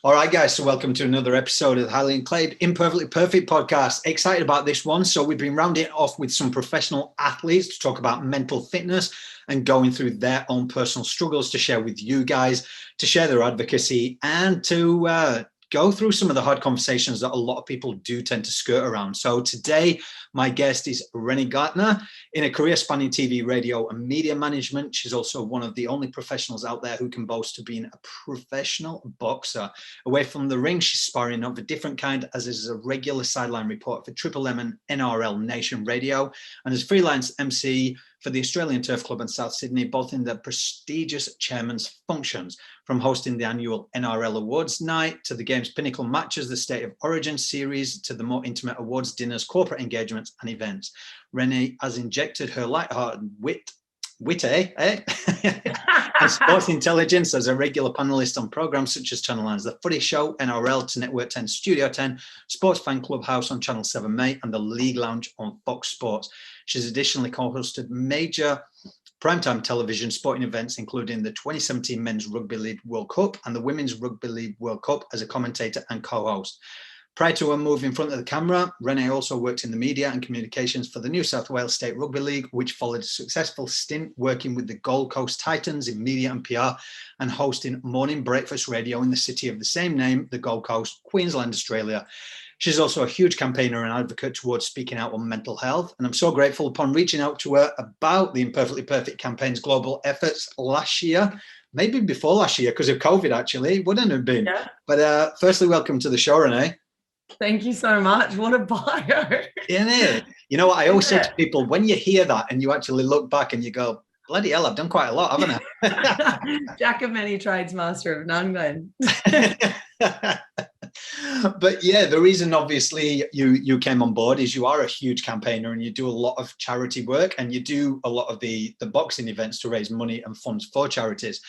All right, guys, so welcome to another episode of the highly acclaimed Imperfectly Perfect podcast. Excited about this one. So we've been rounding it off with some professional athletes to talk about mental fitness and going through their own personal struggles to share with you guys, to share their advocacy and to go through some of the hard conversations that a lot of people do tend to skirt around. So today, my guest is Renee Gartner. In a career spanning TV, radio, and media management, she's also one of the only professionals out there who can boast of being a professional boxer. Away from the ring, she's sparring of a different kind, as is a regular sideline reporter for Triple M and NRL Nation Radio, and as freelance MC for the Australian Turf Club in South Sydney, both in the prestigious chairman's functions, from hosting the annual NRL Awards Night to the game's pinnacle matches, the State of Origin series, to the more intimate awards dinners, corporate engagements and events. Renee has injected her light-hearted wit and sports intelligence as a regular panelist on programs such as Channel 9's The Footy Show, NRL to Network 10, Studio 10, Sportsfan Club House on Channel 7 Mate, and the League Lounge on Fox Sports. She's additionally co-hosted major primetime television sporting events, including the 2017 Men's Rugby League World Cup and the Women's Rugby League World Cup as a commentator and co-host. Prior to her move in front of the camera, Renee also worked in the media and communications for the New South Wales State Rugby League, which followed a successful stint working with the Gold Coast Titans in media and PR and hosting morning breakfast radio in the city of the same name, the Gold Coast, Queensland, Australia. She's also a huge campaigner and advocate towards speaking out on mental health. And I'm so grateful upon reaching out to her about the Imperfectly Perfect campaign's global efforts last year, maybe before last year because of COVID, actually. It wouldn't have been. Yeah. But firstly, welcome to the show, Renee. Thank you so much. What a bio. Isn't it? You know what I always say to people, when you hear that and you actually look back and you go, bloody hell, I've done quite a lot, haven't I? Jack of many trades, master of none, then. But yeah, the reason obviously you came on board is you are a huge campaigner and you do a lot of charity work and you do a lot of the boxing events to raise money and funds for charities.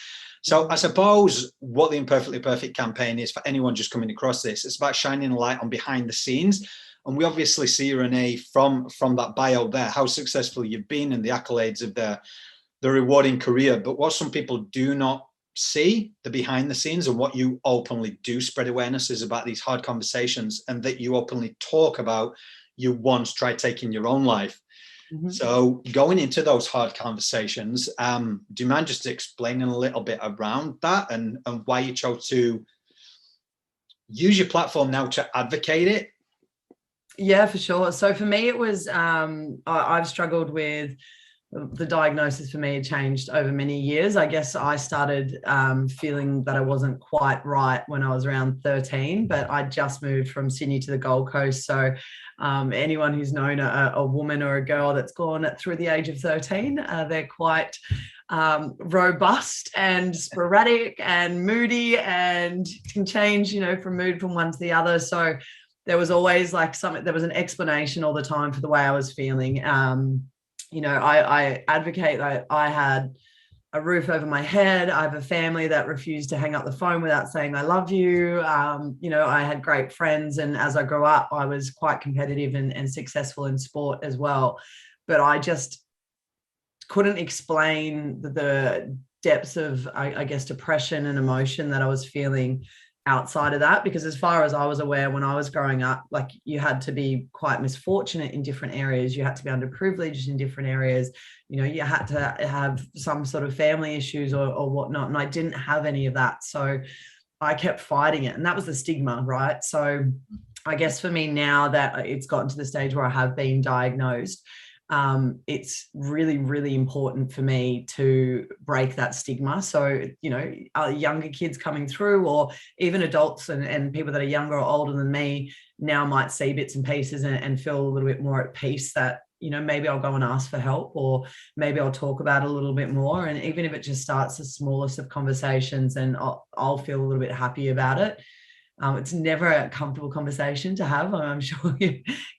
So I suppose what the Imperfectly Perfect campaign is for anyone just coming across this, it's about shining a light on behind the scenes. And we obviously see, Renee, from that bio there, how successful you've been and the accolades of the rewarding career. But what some people do not see, the behind the scenes, and what you openly do spread awareness is about these hard conversations, and that you openly talk about you once tried taking your own life. Mm-hmm. So going into those hard conversations, do you mind just explaining a little bit around that and why you chose to use your platform now to advocate it? Yeah, for sure. So for me, it was, I've struggled with the diagnosis. For me, it changed over many years. I guess I started feeling that I wasn't quite right when I was around 13, but I just moved from Sydney to the Gold Coast. So anyone who's known a woman or a girl that's gone through the age of 13, they're quite robust and sporadic and moody and can change, from mood from one to the other. So there was always there was an explanation all the time for the way I was feeling. I advocate that I had a roof over my head. I have a family that refused to hang up the phone without saying, I love you. I had great friends. And as I grew up, I was quite competitive and successful in sport as well. But I just couldn't explain the depths of, I guess, depression and emotion that I was feeling outside of that, because as far as I was aware, when I was growing up, you had to be quite misfortunate in different areas. You had to be underprivileged in different areas. You had to have some sort of family issues or whatnot. And I didn't have any of that. So I kept fighting it. And that was the stigma, right? So I guess for me now that it's gotten to the stage where I have been diagnosed, it's really, really important for me to break that stigma. So, younger kids coming through, or even adults and people that are younger or older than me now might see bits and pieces and feel a little bit more at peace that, maybe I'll go and ask for help, or maybe I'll talk about it a little bit more. And even if it just starts the smallest of conversations, and I'll feel a little bit happy about it. It's never a comfortable conversation to have. I'm sure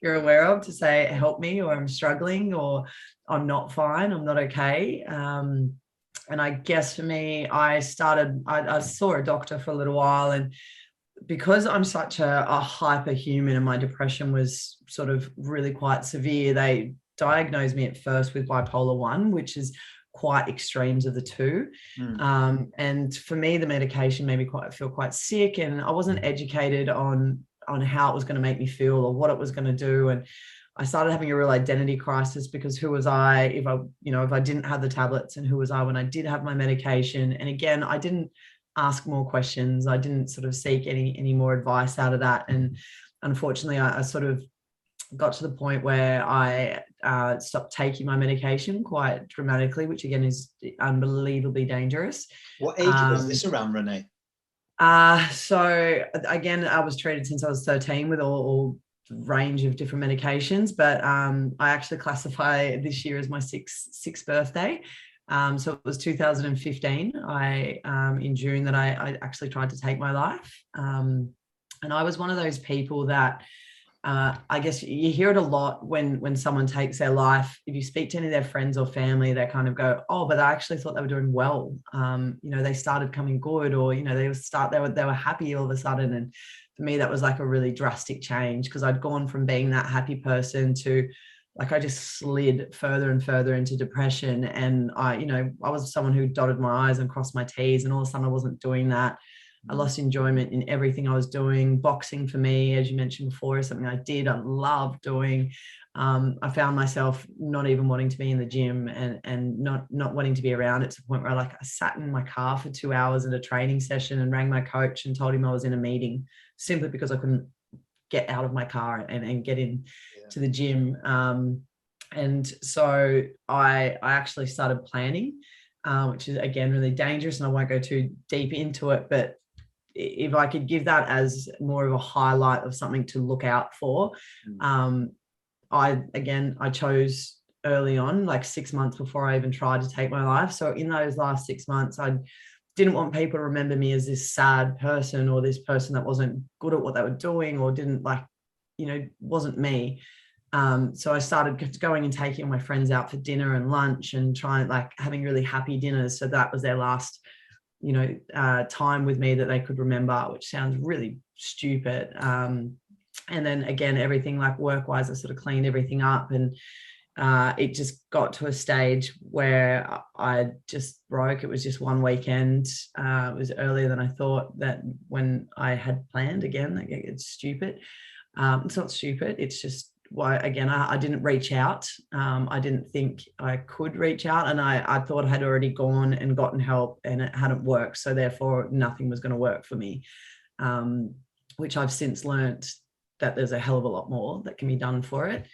you're aware of, to say, help me, or I'm struggling, or I'm not fine, I'm not okay. And I guess for me, I saw a doctor for a little while, and because I'm such a hyperhuman and my depression was sort of really quite severe, they diagnosed me at first with bipolar 1, which is quite extremes of the two. And for me, the medication made me feel quite sick, and I wasn't educated on how it was going to make me feel or what it was going to do. And I started having a real identity crisis, because who was I if I didn't have the tablets, and who was I when I did have my medication? And again, I didn't ask more questions. I didn't sort of seek any more advice out of that. And unfortunately, I sort of got to the point where I stopped taking my medication quite dramatically, which again is unbelievably dangerous. What age was this around, Renee? So again, I was treated since I was 13 with all range of different medications, but I actually classify this year as my sixth birthday. So it was 2015. In June that I actually tried to take my life. And I was one of those people that I guess you hear it a lot when someone takes their life. If you speak to any of their friends or family, they kind of go, "Oh, but I actually thought they were doing well. They started coming good, or they were happy all of a sudden." And for me, that was like a really drastic change, because I'd gone from being that happy person to I just slid further and further into depression. And I was someone who dotted my I's and crossed my T's, and all of a sudden I wasn't doing that. I lost enjoyment in everything I was doing. Boxing for me, as you mentioned before, is something I did. I loved doing. I found myself not even wanting to be in the gym, and not wanting to be around it, to the point where I sat in my car for 2 hours at a training session and rang my coach and told him I was in a meeting, simply because I couldn't get out of my car and get in to the gym. And so I actually started planning, which is again really dangerous, and I won't go too deep into it, but if I could give that as more of a highlight of something to look out for, I chose early on, 6 months before I even tried to take my life. So in those last 6 months, I didn't want people to remember me as this sad person, or this person that wasn't good at what they were doing, or didn't wasn't me. So I started going and taking my friends out for dinner and lunch, and trying having really happy dinners. So that was their last time with me that they could remember, which sounds really stupid. And then again, everything work-wise, I sort of cleaned everything up, and it just got to a stage where I just broke. It was just one weekend. It was earlier than I thought, that when I had planned. Again, it's stupid. It's not stupid. It's just why, again, I didn't reach out. I didn't think I could reach out, and I thought I had already gone and gotten help, and it hadn't worked. So therefore nothing was going to work for me, which I've since learnt that there's a hell of a lot more that can be done for it.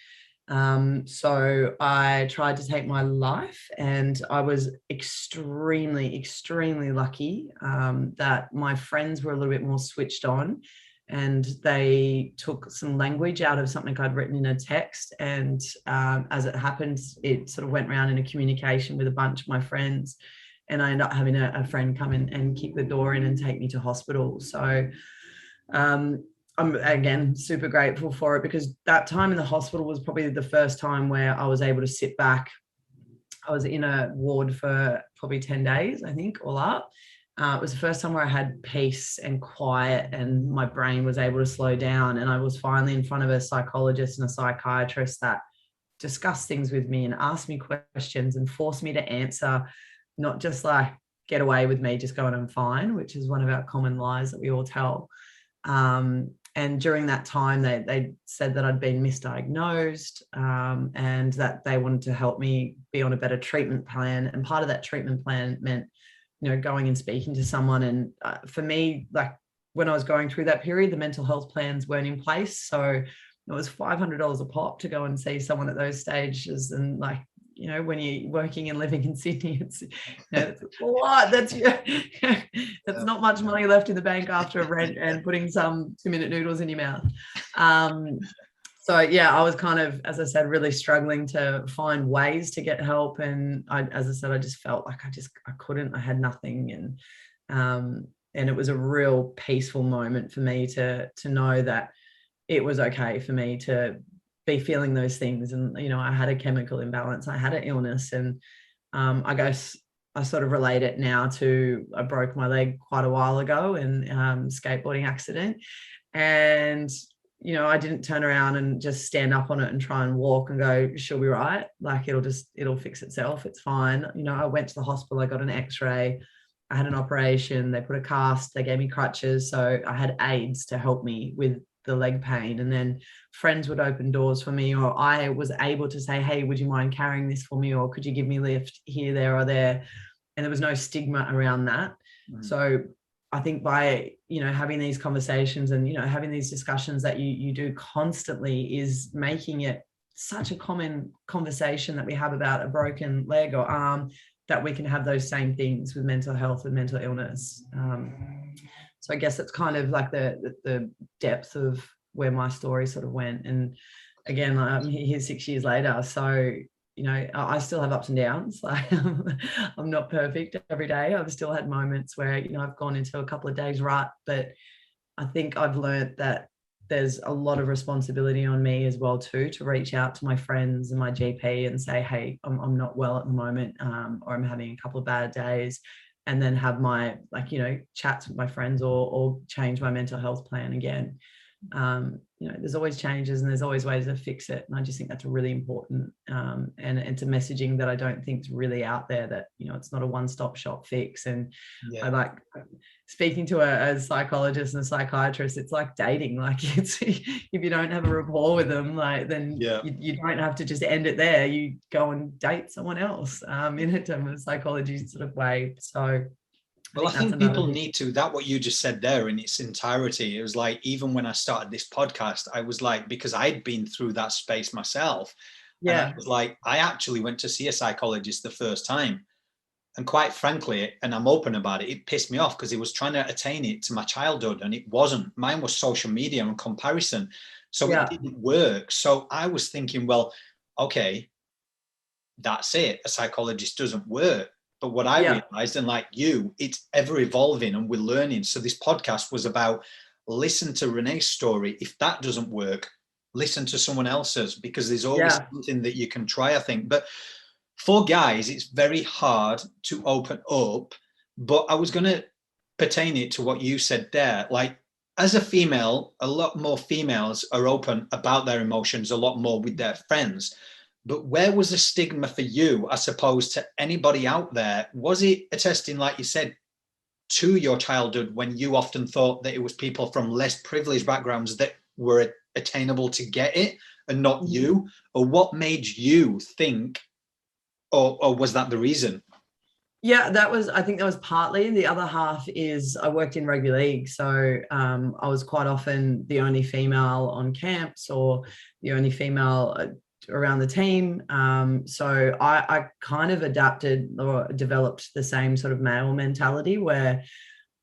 So I tried to take my life, and I was extremely, extremely lucky that my friends were a little bit more switched on, and they took some language out of something I'd written in a text. And as it happened, it sort of went around in a communication with a bunch of my friends, and I ended up having a friend come in and kick the door in and take me to hospital. So I'm, again, super grateful for it, because that time in the hospital was probably the first time where I was able to sit back. I was in a ward for probably 10 days, I think, all up. It was the first time where I had peace and quiet, and my brain was able to slow down. And I was finally in front of a psychologist and a psychiatrist that discussed things with me and asked me questions and forced me to answer, not just get away with me just going, "I'm fine," which is one of our common lies that we all tell. And during that time, they said that I'd been misdiagnosed, and that they wanted to help me be on a better treatment plan. And part of that treatment plan meant going and speaking to someone. And for me, when I was going through that period, the mental health plans weren't in place. So it was $500 a pop to go and see someone at those stages. And when you're working and living in Sydney, it's a lot. That's not much money left in the bank after rent and putting some 2-minute noodles in your mouth. So yeah, I was kind of, as I said, really struggling to find ways to get help. And as I said, I just felt like I couldn't. I had nothing. And it was a real peaceful moment for me to know that it was okay for me to be feeling those things. And I had a chemical imbalance, I had an illness, and I guess I sort of relate it now to, I broke my leg quite a while ago in skateboarding accident. And I didn't turn around and just stand up on it and try and walk and go, she'll be right. Like it'll fix itself. It's fine. I went to the hospital, I got an x-ray, I had an operation, they put a cast, they gave me crutches. So I had aids to help me with the leg pain. And then friends would open doors for me, or I was able to say, hey, would you mind carrying this for me? Or could you give me a lift here, there, or there? And there was no stigma around that. So I think by, having these conversations and, having these discussions that you do constantly is making it such a common conversation that we have about a broken leg or arm, that we can have those same things with mental health and mental illness. So I guess it's kind of like the depth of where my story sort of went. And again, I'm here 6 years later. So, I still have ups and downs. Like I'm not perfect every day. I've still had moments where, I've gone into a couple of days rut, but I think I've learned that there's a lot of responsibility on me as well too, to reach out to my friends and my GP and say, hey, I'm not well at the moment, or I'm having a couple of bad days, and then have my chats with my friends or change my mental health plan again. There's always changes and there's always ways to fix it. And I just think that's really important. And it's a messaging that I don't think is really out there, that, it's not a one-stop shop fix. And I like speaking to a psychologist and a psychiatrist. It's like dating. Like if you don't have a rapport with them, then you don't have to just end it there. You go and date someone else in a term of psychology sort of way. So well, I think people need to, that what you just said there in its entirety, it was like, even when I started this podcast, I was like, because I'd been through that space myself. Yeah. And I was like, I actually went to see a psychologist the first time. And quite frankly, and I'm open about it, it pissed me off because he was trying to attain it to my childhood and it wasn't. Mine was social media and comparison. So it didn't work. So I was thinking, well, okay, that's it. A psychologist doesn't work. But what I realized, and like you, it's ever evolving and we're learning. So this podcast was about, listen to Renee's story. If that doesn't work, listen to someone else's, because there's always something that you can try, I think. But for guys, it's very hard to open up. But I was going to pertain it to what you said there. Like, as a female, a lot more females are open about their emotions, a lot more with their friends. But where was the stigma for you, I suppose, to anybody out there? Was it attesting, like you said, to your childhood, when you often thought that it was people from less privileged backgrounds that were attainable to get it and not you? Or what made you think, or was that the reason? Yeah, I think that was partly. The other half is I worked in rugby league. So I was quite often the only female on camps or the only female around the team. So I kind of adapted or developed the same sort of male mentality where,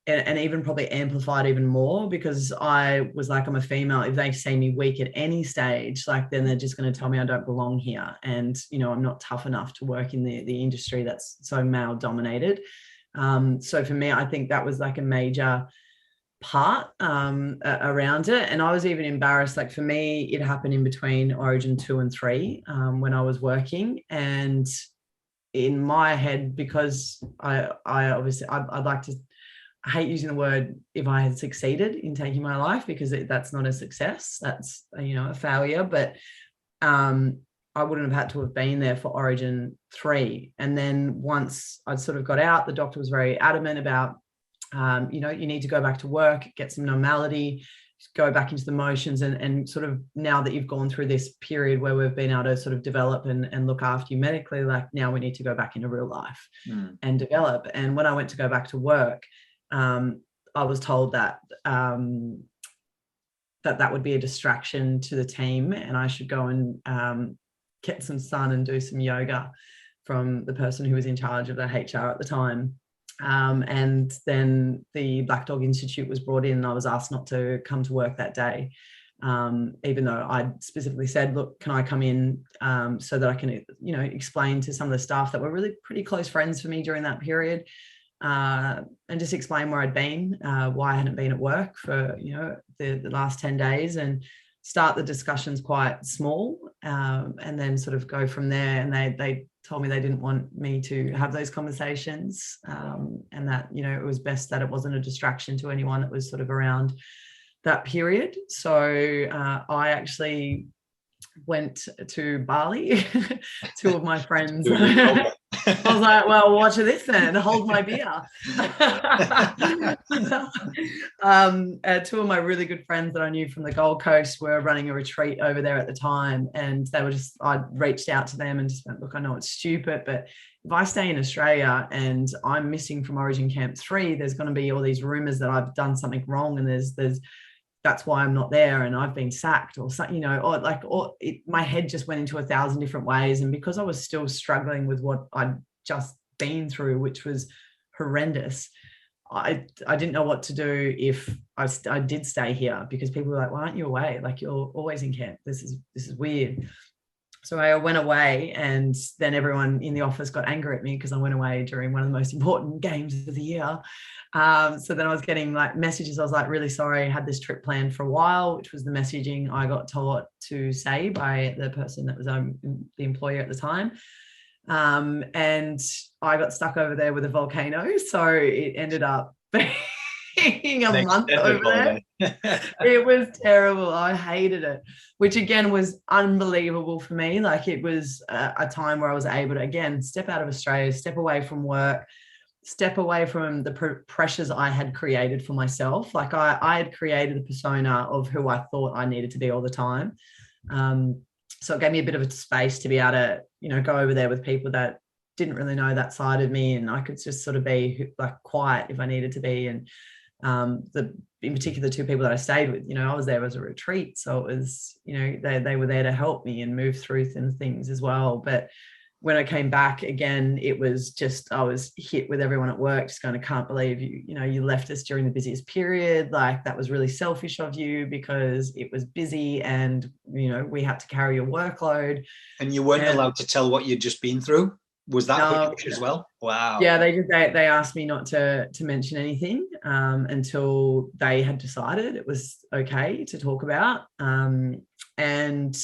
and even probably amplified even more, because I was like, I'm a female. If they see me weak at any stage, then they're just going to tell me I don't belong here. And, I'm not tough enough to work in the industry that's so male dominated. So for me, I think that was like a major part around it. And I was even embarrassed. Like for me, it happened in between Origin 2 and 3 when I was working. And in my head, because I obviously, I'd like to, I hate using the word if I had succeeded in taking my life, because that's not a success. That's, a failure. But I wouldn't have had to have been there for Origin 3. And then once I'd sort of got out, the doctor was very adamant about, you need to go back to work, get some normality, go back into the motions, and sort of, now that you've gone through this period where we've been able to sort of develop and look after you medically, like now we need to go back into real life and develop. And when I went to go back to work, I was told that that would be a distraction to the team, and I should go and get some sun and do some yoga from the person who was in charge of the HR at the time. And then the Black Dog Institute was brought in, and I was asked not to come to work that day, even though I specifically said, look, can I come in so that I can, explain to some of the staff that were really pretty close friends for me during that period, and just explain where I'd been, why I hadn't been at work for, the last 10 days, and start the discussions quite small, and then sort of go from there. And they told me they didn't want me to have those conversations, and that, it was best that it wasn't a distraction to anyone that was sort of around that period. So I actually went to Bali. Two of my friends. I was like, well, watch this then. Hold my beer. Two of my really good friends that I knew from the Gold Coast were running a retreat over there at the time. And they were I reached out to them and just went, look, I know it's stupid, but if I stay in Australia and I'm missing from Origin Camp 3, there's going to be all these rumors that I've done something wrong, and that's why I'm not there, and I've been sacked, or something, my head just went into 1,000 different ways. And because I was still struggling with what I'd just been through, which was horrendous, I didn't know what to do if I did stay here, because people were like, why aren't you away? Like, you're always in camp. This is weird. So I went away, and then everyone in the office got angry at me because I went away during one of the most important games of the year. So then I was getting like messages. I was like, really sorry, I had this trip planned for a while, which was the messaging I got taught to say by the person that was the employer at the time. And I got stuck over there with a volcano. So it ended up being a month over there. It was terrible. I hated it, which again was unbelievable for me. Like, it was a time where I was able to, again, step out of Australia, step away from work, step away from the pressures I had created for myself. Like, I had created a persona of who I thought I needed to be all the time. So it gave me a bit of a space to be able to, go over there with people that didn't really know that side of me, and I could just sort of be like quiet if I needed to be. And in particular, the two people that I stayed with, I was there as a retreat, so it was, they were there to help me and move through things as well. But when I came back again, it was just, I was hit with everyone at work just going, I can't believe you left us during the busiest period. Like, that was really selfish of you, because it was busy and we had to carry your workload. And you weren't allowed to tell what you'd just been through? Was that as well? Wow. Yeah, they asked me not to mention anything until they had decided it was okay to talk about. And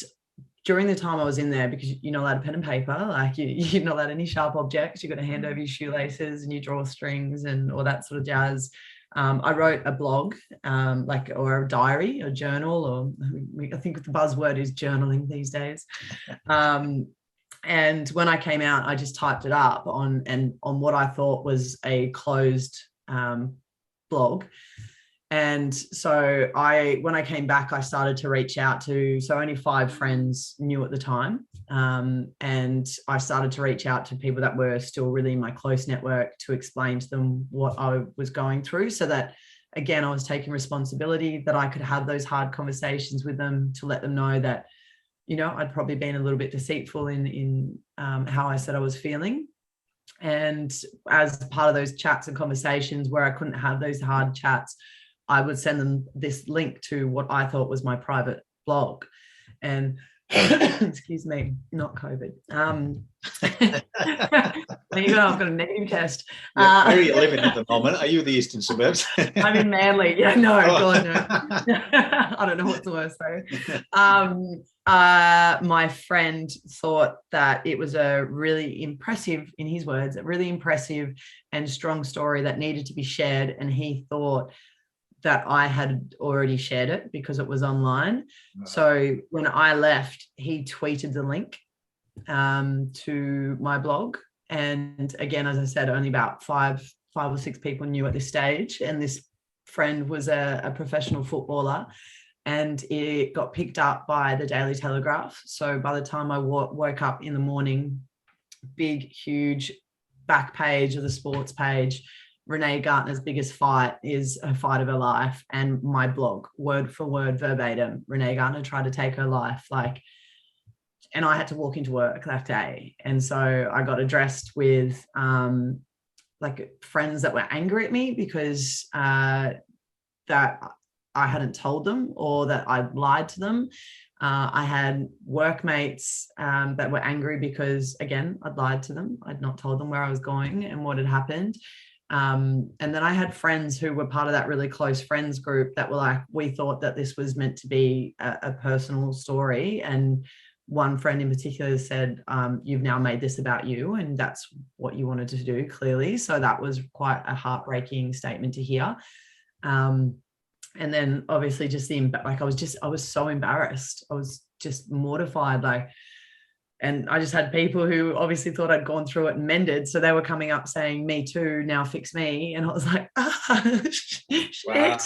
during the time I was in there, because you're not allowed a pen and paper, like you're not allowed any sharp objects, you've got to hand over your shoelaces and your drawstrings and all that sort of jazz. I wrote a blog, or a diary, a journal, or I think the buzzword is journaling these days. And when I came out, I just typed it up on what I thought was a closed blog. And so when I came back, I started to reach out to, so only 5 friends knew at the time. And I started to reach out to people that were still really in my close network to explain to them what I was going through, so that, again, I was taking responsibility, that I could have those hard conversations with them to let them know that, I'd probably been a little bit deceitful in how I said I was feeling. And as part of those chats and conversations where I couldn't have those hard chats, I would send them this link to what I thought was my private blog. And excuse me, not COVID. There you go, I've got a negative test. Yeah, where are you living at the moment? Are you the eastern suburbs? I'm in Manly. Yeah, no, God, no. I don't know what's the worst though. My friend thought that it was a really impressive, in his words, a really impressive and strong story that needed to be shared. And he thought that I had already shared it because it was online. Right. So when I left, he tweeted the link to my blog. And again, as I said, only about five or six people knew at this stage. And this friend was a professional footballer, and it got picked up by the Daily Telegraph. So by the time I woke up in the morning, big, huge back page of the sports page, Renee Gartner's biggest fight is a fight of her life. And my blog, word for word, verbatim, Renee Gartner tried to take her life. And I had to walk into work that day. And so I got addressed with friends that were angry at me because that I hadn't told them, or that I lied to them. I had workmates that were angry because, again, I'd lied to them. I'd not told them where I was going and what had happened. And then I had friends who were part of that really close friends group that were like, we thought that this was meant to be a personal story. And one friend in particular said, you've now made this about you, and that's what you wanted to do, clearly. So that was quite a heartbreaking statement to hear. And then obviously just I was so embarrassed. I was just mortified. And I just had people who obviously thought I'd gone through it and mended. So they were coming up saying, "Me too, now fix me." And I was like, shit. Wow.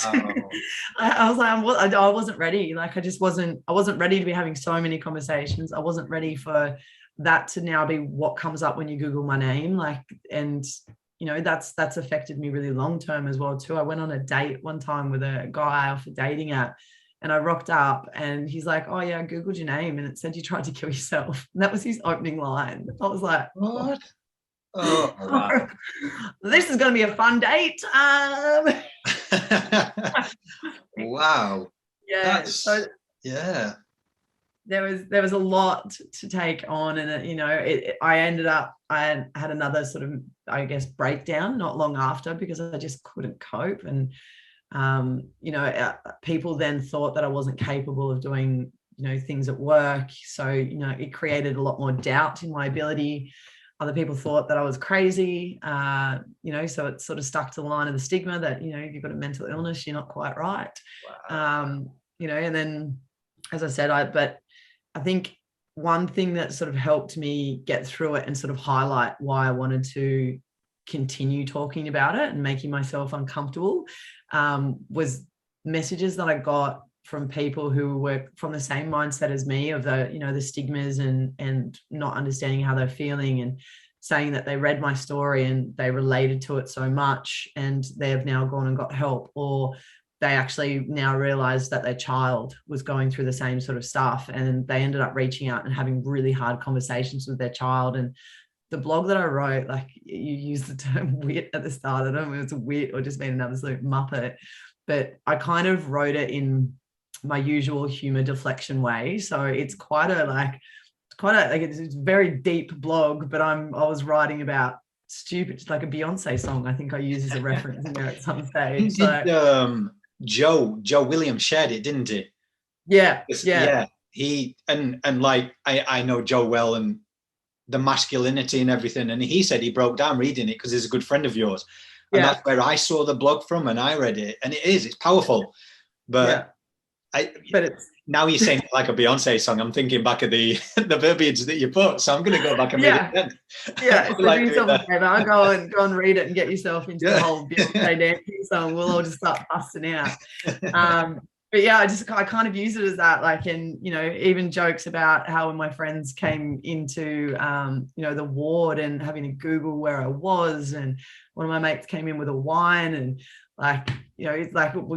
I was like, I wasn't ready. Like, I wasn't ready to be having so many conversations. I wasn't ready for that to now be what comes up when you Google my name. And that's affected me really long term as well too. I went on a date one time with a guy off a dating app. And I rocked up and he's like, "Oh yeah, I Googled your name and it said you tried to kill yourself." And that was his opening line. I was like, what? Oh, wow. This is going to be a fun date. Wow. Yeah. So yeah. There was a lot to take on. And, I had another sort of, I guess, breakdown not long after because I just couldn't cope. And, people then thought that I wasn't capable of doing, things at work. So, it created a lot more doubt in my ability. Other people thought that I was crazy, so it sort of stuck to the line of the stigma that, if you've got a mental illness, you're not quite right. Wow. And then, as I said, but I think one thing that sort of helped me get through it and sort of highlight why I wanted to continue talking about it and making myself uncomfortable was messages that I got from people who were from the same mindset as me of the stigmas and not understanding how they're feeling, and saying that they read my story and they related to it so much and they have now gone and got help, or they actually now realized that their child was going through the same sort of stuff and they ended up reaching out and having really hard conversations with their child. And the blog that I wrote, like, you used the term wit at the start. I don't know if it's a wit or just being an absolute muppet, but I kind of wrote it in my usual humor deflection way. So it's it's a very deep blog, but I was writing about stupid, like a Beyonce song. I think I used as a reference in there at some stage. Joe Williams shared it, didn't he? Yeah. He and like I know Joe well and the masculinity and everything, and he said he broke down reading it because he's a good friend of yours, and that's where I saw the blog from, and I read it, and it's powerful, but now you're saying it like a Beyonce song. I'm thinking back of the verbiage that you put, so I'm going to go back and read it again. Yeah, so do yourself a favor. I'll go and read it and get yourself into the whole Beyonce dancing song. We'll all just start busting out. But yeah, I kind of use it as that, even jokes about how when my friends came into, the ward and having to Google where I was, and one of my mates came in with a wine and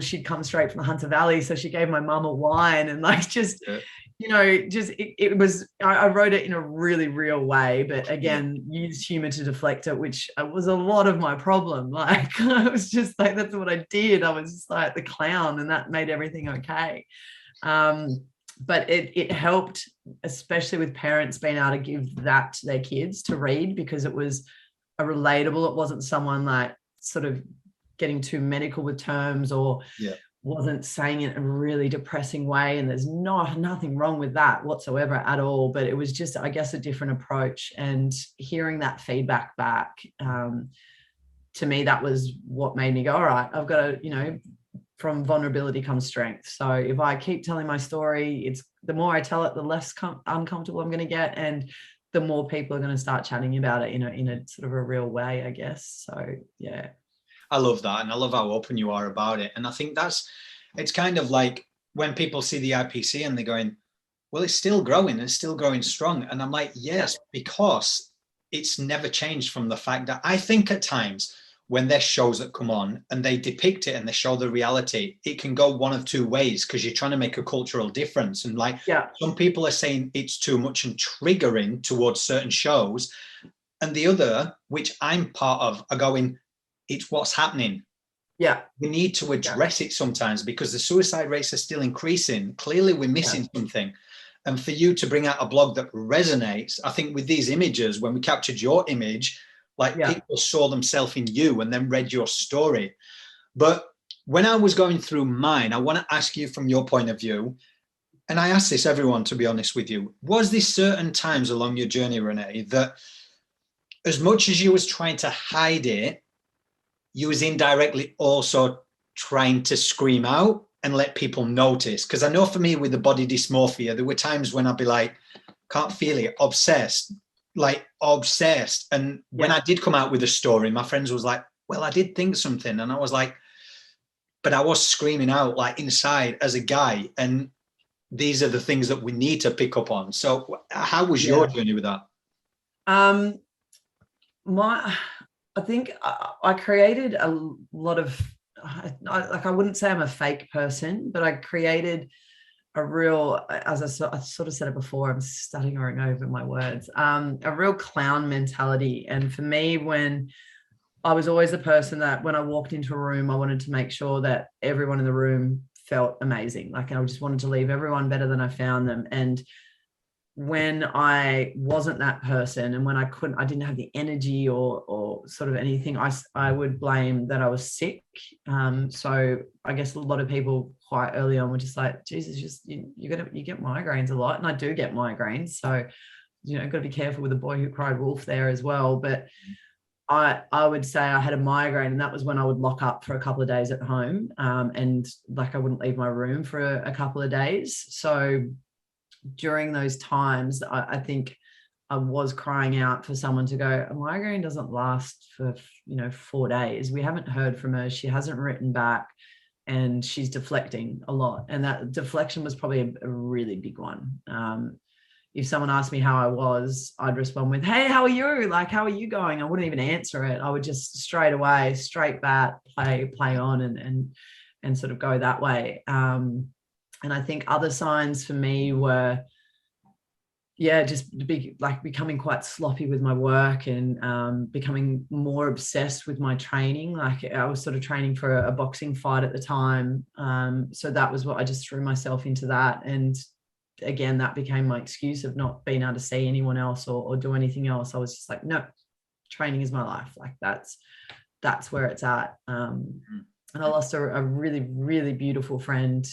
she'd come straight from the Hunter Valley. So she gave my mum a wine and it was, I wrote it in a really real way, but again, used humor to deflect it, which was a lot of my problem. I was just like, that's what I did. I was just like the clown, and that made everything okay. But it helped, especially with parents being able to give that to their kids to read, because it was a relatable, it wasn't someone like sort of getting too medical with terms or wasn't saying it in a really depressing way. And there's nothing wrong with that whatsoever at all. But it was just, I guess, a different approach. And hearing that feedback back, to me, that was what made me go, all right, I've got to, from vulnerability comes strength. So if I keep telling my story, it's the more I tell it, the less uncomfortable I'm going to get. And the more people are going to start chatting about it, in a sort of a real way, I guess. So, yeah. I love that. And I love how open you are about it. And I think it's kind of like when people see the IPC and they're going, well, it's still growing and it's still growing strong. And I'm like, yes, because it's never changed from the fact that I think at times when there's shows that come on and they depict it and they show the reality, it can go one of two ways because you're trying to make a cultural difference. And some people are saying it's too much and triggering towards certain shows. And the other, which I'm part of, are going, it's what's happening. Yeah. We need to address it sometimes because the suicide rates are still increasing. Clearly we're missing something. And for you to bring out a blog that resonates, I think with these images, when we captured your image, people saw themselves in you and then read your story. But when I was going through mine, I want to ask you from your point of view, and I ask this everyone, to be honest with you, was there certain times along your journey, Renee, that as much as you was trying to hide it, you was indirectly also trying to scream out and let people notice. Because I know for me with the body dysmorphia, there were times when I'd be like, can't feel it, obsessed. And when I did come out with a story, my friends was like, well, I did think something. And I was like, but I was screaming out like inside as a guy. And these are the things that we need to pick up on. So how was your journey with that? I think I created a lot of, I wouldn't say I'm a fake person, but I created a real, as I sort of said it before, I'm stuttering over my words, a real clown mentality. And for me, when I was always the person that when I walked into a room, I wanted to make sure that everyone in the room felt amazing. Like I just wanted to leave everyone better than I found them. And when I wasn't that person, and when I didn't have the energy or sort of anything, I would blame that I was sick. So I guess a lot of people quite early on were just like, Jesus, you get migraines a lot. And I do get migraines. So, got to be careful with the boy who cried wolf there as well. But I would say I had a migraine, and that was when I would lock up for a couple of days at home, and like I wouldn't leave my room for a couple of days. So during those times, I think I was crying out for someone to go, a migraine doesn't last for 4 days. We haven't heard from her. She hasn't written back, and she's deflecting a lot. And that deflection was probably a really big one. If someone asked me how I was, I'd respond with, hey, how are you? Like, how are you going? I wouldn't even answer it. I would just straight back, play on and sort of go that way. And I think other signs for me were, just becoming quite sloppy with my work and becoming more obsessed with my training. Like I was sort of training for a boxing fight at the time. So that was what I just threw myself into that. And again, that became my excuse of not being able to see anyone else or do anything else. I was just like, no, training is my life. Like that's where it's at. And I lost a really, really beautiful friend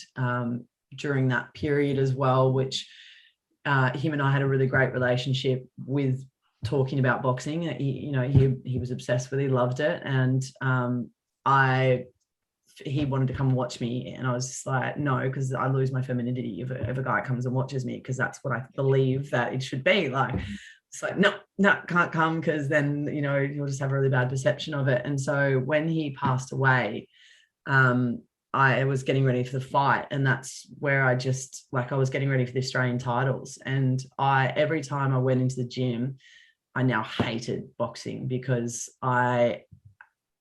during that period as well, which him and I had a really great relationship with talking about boxing. He was obsessed with it, he loved it. And he wanted to come watch me, and I was just like, no, because I lose my femininity if a guy comes and watches me, because that's what I believe that it should be like. It's like, no, can't come, because then you'll just have a really bad perception of it. And so when he passed away, I was getting ready for the fight, and that's where I was getting ready for the Australian titles. And every time I went into the gym, I now hated boxing, because I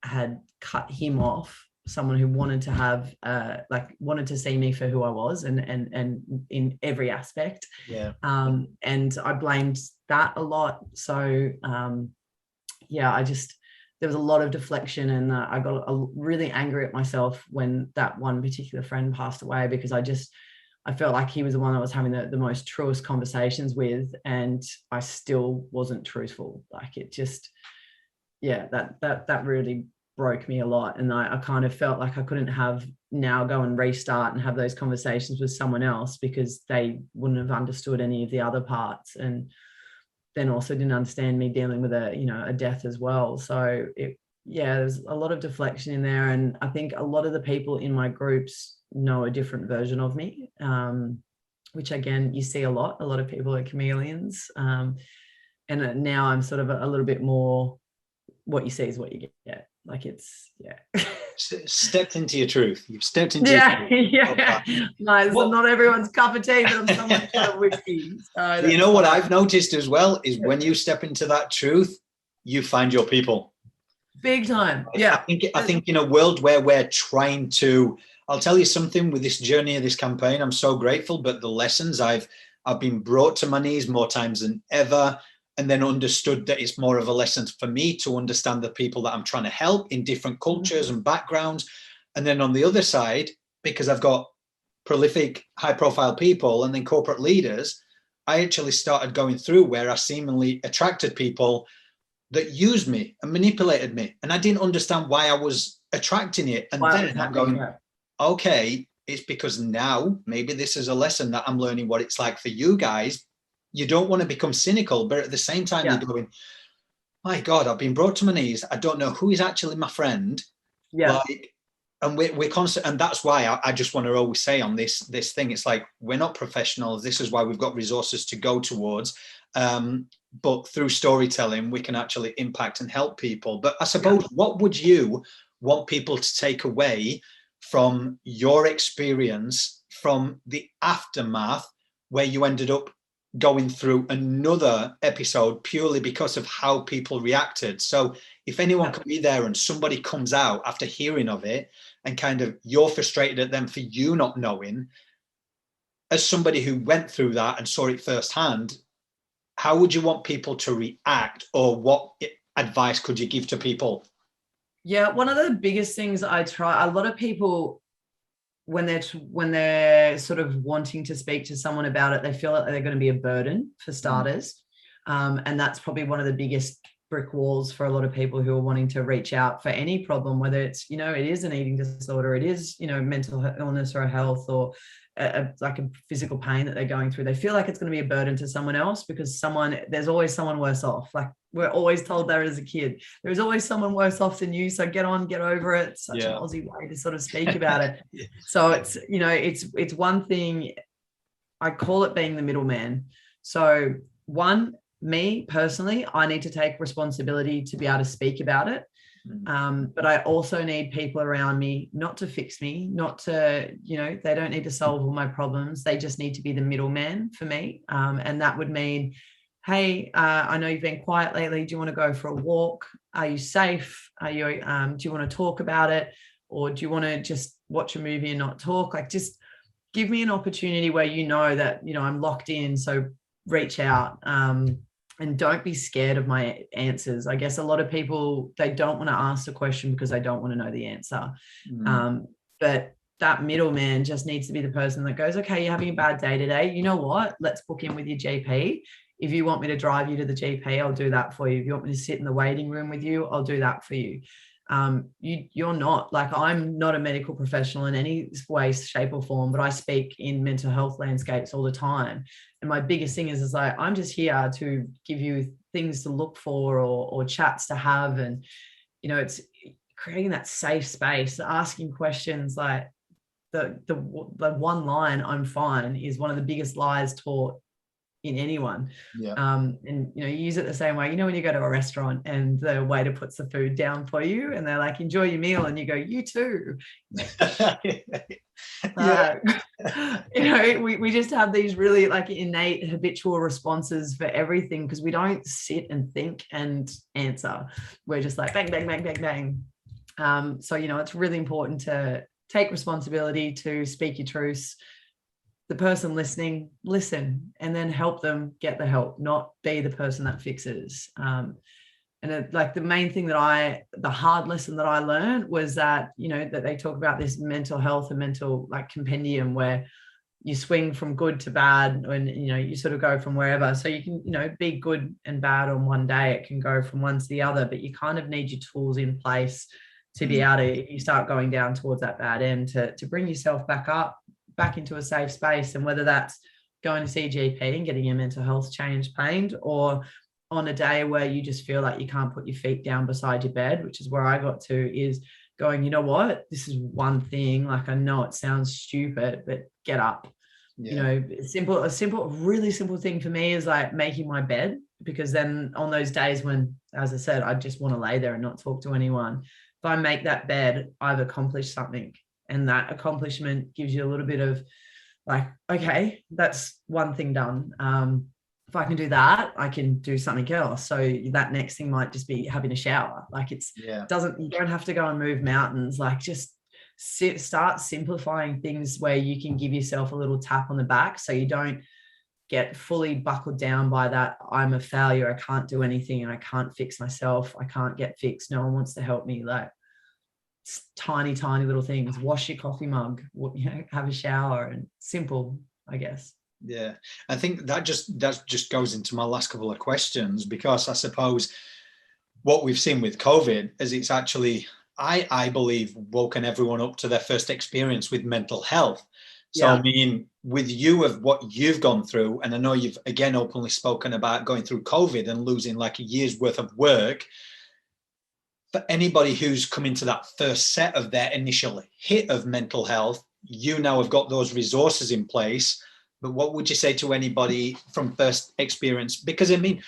had cut him off, someone who wanted to have wanted to see me for who I was and in every aspect. And I blamed that a lot. So there was a lot of deflection, and I got really angry at myself when that one particular friend passed away, because I felt like he was the one I was having the most truest conversations with, and I still wasn't truthful. Like it just, that really broke me a lot. And I kind of felt like I couldn't go and restart and have those conversations with someone else, because they wouldn't have understood any of the other parts, and then also didn't understand me dealing with a death as well. So there's a lot of deflection in there. And I think a lot of the people in my groups know a different version of me, which again, you see a lot of people are chameleons. And now I'm sort of a little bit more, what you see is what you get. Like it's, stepped into your truth. You've stepped into your truth. Nice. Well, not everyone's cup of tea, but I'm someone's cup of whiskey. So what I've noticed as well is when you step into that truth, you find your people. Big time. Yeah. I think in a world where we're trying to, I'll tell you something with this journey of this campaign, I'm so grateful, but the lessons I've been brought to my knees more times than ever. And then understood that it's more of a lesson for me to understand the people that I'm trying to help in different cultures and backgrounds. And then on the other side, because I've got prolific, high-profile people and then corporate leaders, I actually started going through where I seemingly attracted people that used me and manipulated me. And I didn't understand why I was attracting it. And then I'm going, okay, it's because now maybe this is a lesson that I'm learning what it's like for you guys. You don't want to become cynical, but at the same time, you're going, my God, I've been brought to my knees. I don't know who is actually my friend. Yeah. Like, and we're constant, and that's why I just want to always say on this thing, it's like, we're not professionals. This is why we've got resources to go towards. But through storytelling, we can actually impact and help people. But I suppose, what would you want people to take away from your experience, from the aftermath, where you ended up going through another episode purely because of how people reacted? So if anyone can be there and somebody comes out after hearing of it and kind of you're frustrated at them for you not knowing, as somebody who went through that and saw it firsthand, how would you want people to react, or what advice could you give to people? Yeah, one of the biggest things I try, a lot of people, when they're sort of wanting to speak to someone about it, they feel like they're going to be a burden, for starters. And that's probably one of the biggest brick walls for a lot of people who are wanting to reach out for any problem, whether it's, it is an eating disorder, it is, mental illness or health, or like a physical pain that they're going through. They feel like it's going to be a burden to someone else, because there's always someone worse off. Like, we're always told that as a kid. There's always someone worse off than you. So get on, get over it. It's such an Aussie way to sort of speak about it. So it's, it's one thing, I call it being the middleman. So me personally, I need to take responsibility to be able to speak about it. But I also need people around me not to fix me, not to, they don't need to solve all my problems. They just need to be the middleman for me. And that would mean, hey, I know you've been quiet lately. Do you want to go for a walk? Are you safe? Do you want to talk about it? Or do you want to just watch a movie and not talk? Like, just give me an opportunity where that, I'm locked in. So reach out. And don't be scared of my answers. I guess a lot of people, they don't want to ask the question because they don't want to know the answer. But that middleman just needs to be the person that goes, okay, you're having a bad day today. You know what? Let's book in with your GP. If you want me to drive you to the GP, I'll do that for you. If you want me to sit in the waiting room with you, I'll do that for you. You're not, like, I'm not a medical professional in any way, shape or form, but I speak in mental health landscapes all the time. And my biggest thing is like, I'm just here to give you things to look for, or chats to have. And, it's creating that safe space, asking questions. Like, the one line, I'm fine, is one of the biggest lies taught in anyone. And use it the same way, when you go to a restaurant and the waiter puts the food down for you and they're like, enjoy your meal, and you go, you too. We just have these really like innate habitual responses for everything, because we don't sit and think and answer. We're just like bang bang bang bang bang. So it's really important to take responsibility, to speak your truths. The person listening, listen, and then help them get the help, not be the person that fixes. Like, the main thing the hard lesson that I learned was that, that they talk about this mental health and mental like compendium, where you swing from good to bad, and, you sort of go from wherever. So you can, be good and bad on one day. It can go from one to the other, but you kind of need your tools in place to be able to, if you start going down towards that bad end, to bring yourself back into a safe space. And whether that's going to see a GP and getting your mental health change pained, or on a day where you just feel like you can't put your feet down beside your bed, which is where I got to, is going, you know what, this is one thing, like, I know it sounds stupid, but get up. A really simple thing for me is like making my bed, because then on those days when, as I said, I just want to lay there and not talk to anyone, if I make that bed, I've accomplished something. And that accomplishment gives you a little bit of like, okay, that's one thing done. If I can do that, I can do something else. So that next thing might just be having a shower. Like, you don't have to go and move mountains. Like, just start simplifying things where you can give yourself a little tap on the back, so you don't get fully buckled down by that, I'm a failure, I can't do anything, and I can't fix myself, I can't get fixed, no one wants to help me. Like, tiny little things. Wash your coffee mug, have a shower, and simple, I guess. I think that just goes into my last couple of questions, because I suppose what we've seen with COVID is it's actually, I believe, woken everyone up to their first experience with mental health. So I mean, with you, of what you've gone through, and I know you've again openly spoken about going through COVID and losing like a year's worth of work, for anybody who's come into that first set of their initial hit of mental health, you now have got those resources in place. But what would you say to anybody from first experience? Because I mean,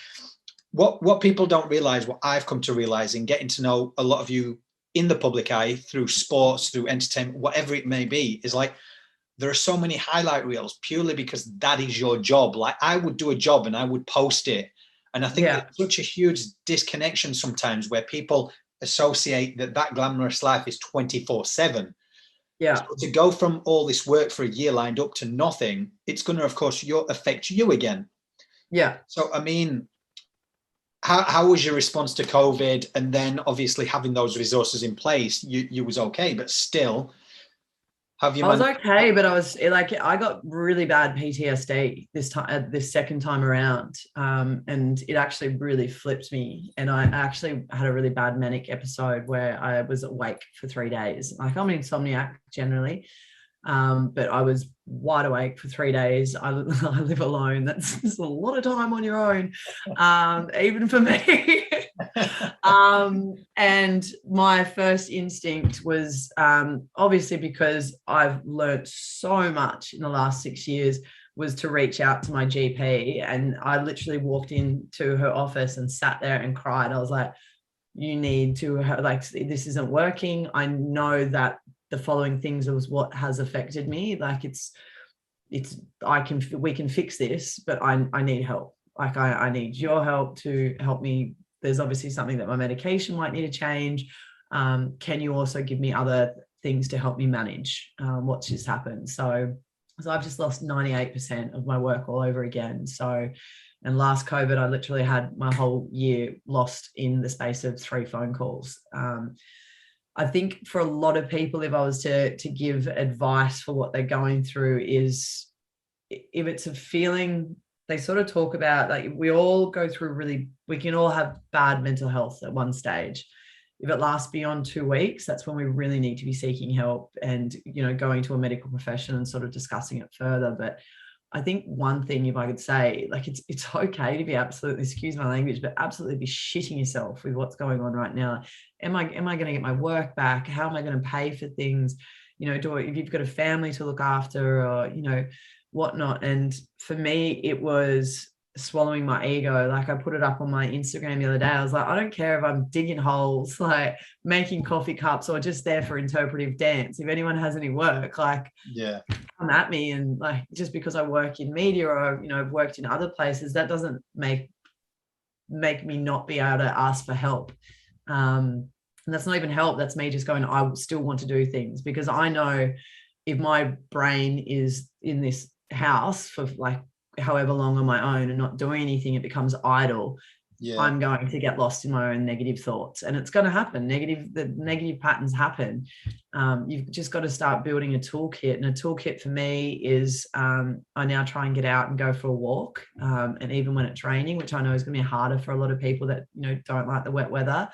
what people don't realize, what I've come to realize in getting to know a lot of you in the public eye through sports, through entertainment, whatever it may be, is like, there are so many highlight reels purely because that is your job. Like, I would do a job and I would post it. And I think there's such a huge disconnection sometimes where people associate that glamorous life is 24/7. Yeah. So to go from all this work for a year lined up to nothing, it's going to, of course, affect you again. Yeah. So, I mean, how was your response to COVID? And then obviously having those resources in place, you was okay, but still, have you? I was okay, but I was like, I got really bad PTSD this second time around, and it actually really flipped me. And I actually had a really bad manic episode where I was awake for 3 days. Like, I'm an insomniac generally, but I was wide awake for 3 days. I live alone. That's a lot of time on your own, even for me. And my first instinct was, obviously, because I've learned so much in the last 6 years, was to reach out to my GP. And I literally walked into her office and sat there and cried. I was like, you need to, like, this isn't working. I know that the following things was what has affected me. Like, we can fix this, but I need help. Like, I need your help to help me. There's obviously something that my medication might need to change. Can you also give me other things to help me manage what's just happened? So I've just lost 98% of my work all over again. So, and last COVID, I literally had my whole year lost in the space of 3 phone calls. I think for a lot of people, if I was to give advice for what they're going through, is if it's a feeling, they sort of talk about, like, we all go through we can all have bad mental health at one stage. If it lasts beyond 2 weeks, that's when we really need to be seeking help and, going to a medical profession and sort of discussing it further. But I think one thing, if I could say, like, it's okay to be absolutely, excuse my language, but absolutely be shitting yourself with what's going on right now. Am I going to get my work back? How am I going to pay for things? If you've got a family to look after, or, whatnot. And for me, it was swallowing my ego. Like, I put it up on my Instagram the other day. I was like, I don't care if I'm digging holes, like making coffee cups, or just there for interpretive dance. If anyone has any work, like, come at me. And, like, just because I work in media, or, I've worked in other places, that doesn't make me not be able to ask for help. And that's not even help. That's me just going, I still want to do things, because I know if my brain is in this house for, like, however long on my own and not doing anything, it becomes idle. I'm going to get lost in my own negative thoughts, and it's going to happen. The negative patterns happen. You've just got to start building a toolkit. And a toolkit for me is, I now try and get out and go for a walk. And even when it's raining, which I know is going to be harder for a lot of people that, don't like the wet weather.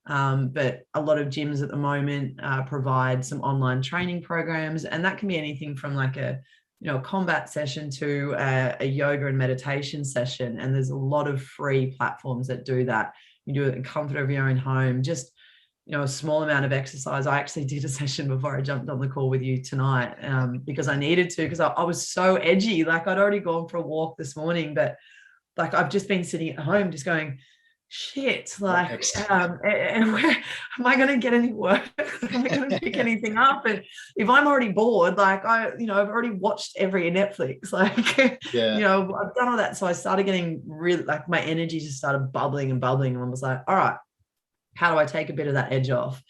But a lot of gyms at the moment provide some online training programs, and that can be anything from, like, a combat session to a yoga and meditation session. And there's a lot of free platforms that do that. You do it in comfort of your own home, just, a small amount of exercise. I actually did a session before I jumped on the call with you tonight, because I needed to, because I was so edgy. Like, I'd already gone for a walk this morning, but, like, I've just been sitting at home just going, shit, like, and where am I going to get any work? Am I going to pick anything up? And if I'm already bored, like, I've already watched every Netflix, like, I've done all that. So I started getting really, like, my energy just started bubbling and I was like, all right, how do I take a bit of that edge off?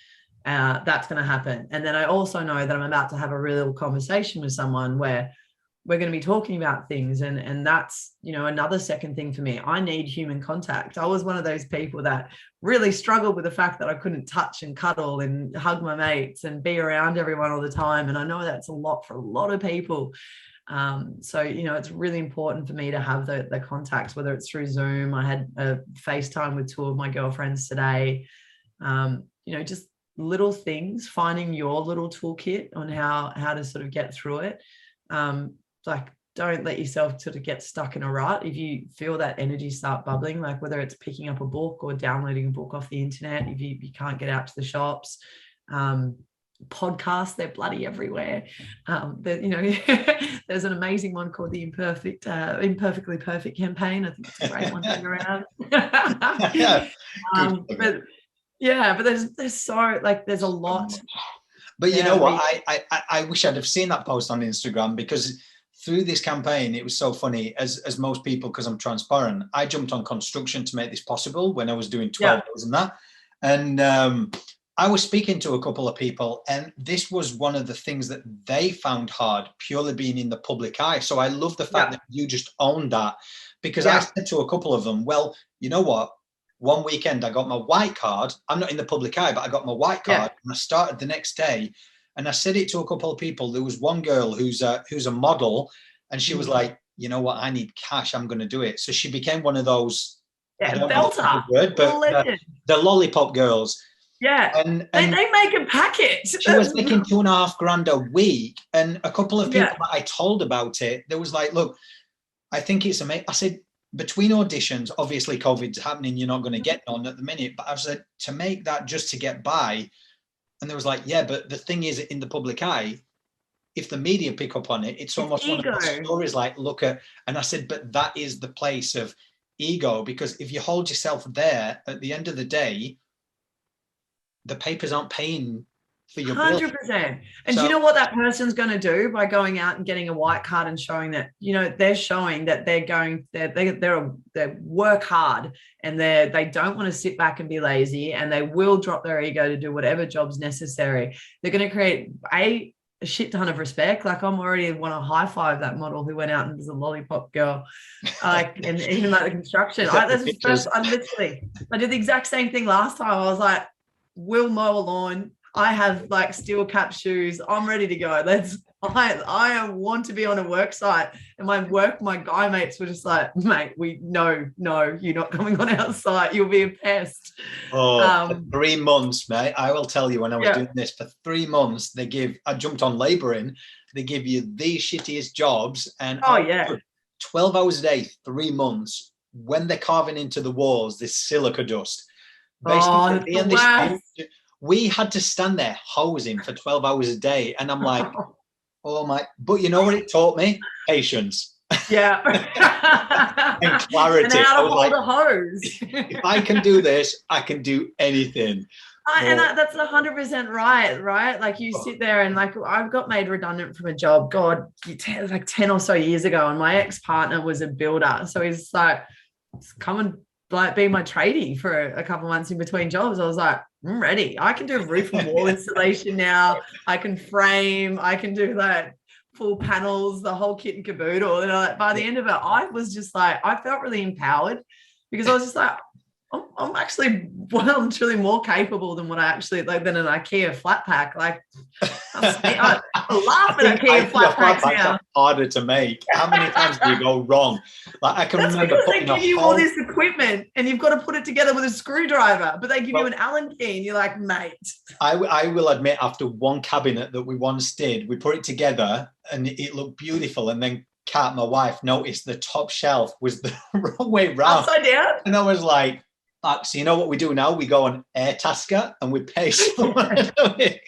That's going to happen. And then I also know that I'm about to have a real conversation with someone where we're going to be talking about things. And that's, another second thing for me. I need human contact. I was one of those people that really struggled with the fact that I couldn't touch and cuddle and hug my mates and be around everyone all the time. And I know that's a lot for a lot of people. So, it's really important for me to have the contacts, whether it's through Zoom. I had a FaceTime with 2 of my girlfriends today. Just little things, finding your little toolkit on how to sort of get through it. Like, don't let yourself sort of get stuck in a rut. If you feel that energy start bubbling, like whether it's picking up a book or downloading a book off the internet, if you can't get out to the shops, podcasts, they're bloody everywhere. There's an amazing one called the Imperfectly Perfect campaign. I think it's a great one to go around. But there's so, like, there's a lot. But you know what? I wish I'd have seen that post on Instagram, because through this campaign, it was so funny. As most people, because I'm transparent, I jumped on construction to make this possible when I was doing 12 hours and that. And I was speaking to a couple of people, and this was one of the things that they found hard, purely being in the public eye. So I love the fact that you just owned that, because I said to a couple of them, well, you know what? One weekend I got my white card. I'm not in the public eye, but I got my white card, and I started the next day. And I said it to a couple of people. There was one girl who's a model, and she was like, you know what? I need cash. I'm going to do it. So she became one of those, I don't know the word, but the lollipop girls. Yeah, and they make a packet. She was making $2,500 a week, and a couple of people that I told about it, there was like, look, I think it's amazing. I said, between auditions, obviously COVID's happening, you're not going to get none at the minute, but I said, to make that just to get by, and there was like, yeah, but the thing is, in the public eye, if the media pick up on it, it's almost one of the stories like, look at, and I said, but that is the place of ego, because if you hold yourself there, at the end of the day, the papers aren't paying for your 100%. And do you know what that person's going to do by going out and getting a white card and showing that, they're showing that they work hard, and they don't want to sit back and be lazy, and they will drop their ego to do whatever job's necessary. They're going to create a shit ton of respect. Like, I'm already want to high five that model who went out and was a lollipop girl, and even like the construction. I did the exact same thing last time. I was like, we'll mow a lawn. I have like steel cap shoes. I'm ready to go. I want to be on a work site. And my guy mates were just like, mate, no, you're not coming on our site. You'll be a pest. For 3 months, mate. I will tell you, when I was doing this for 3 months, I jumped on labouring. They give you the shittiest jobs. And 12 hours a day, 3 months, when they're carving into the walls, this silica dust. Basically, we had to stand there hosing for 12 hours a day, and I'm like, oh my! But you know what it taught me? Patience. Yeah. And clarity. And how to hold a hose. If I can do this, I can do anything. And that's 100% right? Like, you sit there and, like, I've got made redundant from a job, like 10 or so years ago, and my ex-partner was a builder. So he's like, come and like be my tradie for a couple of months in between jobs. I was like, I'm ready. I can do roof and wall installation now. I can frame. I can do like full panels, the whole kit and caboodle. And like, by the end of it, I was just like, I felt really empowered, because I was just like, I'm actually truly more capable than what I actually than an IKEA flat pack. Like, I laugh at IKEA flat packs now. Harder to make. How many times do you go wrong? Like, I can remember because they give you all this equipment, and you've got to put it together with a screwdriver. But they give you an Allen key, and you're like, mate. I will admit, after one cabinet that we once did, we put it together, and it looked beautiful, and then Kat, my wife, noticed the top shelf was the wrong way round. Upside down. And I was like, so you know what we do now? We go on Airtasker and we pay someone to do it.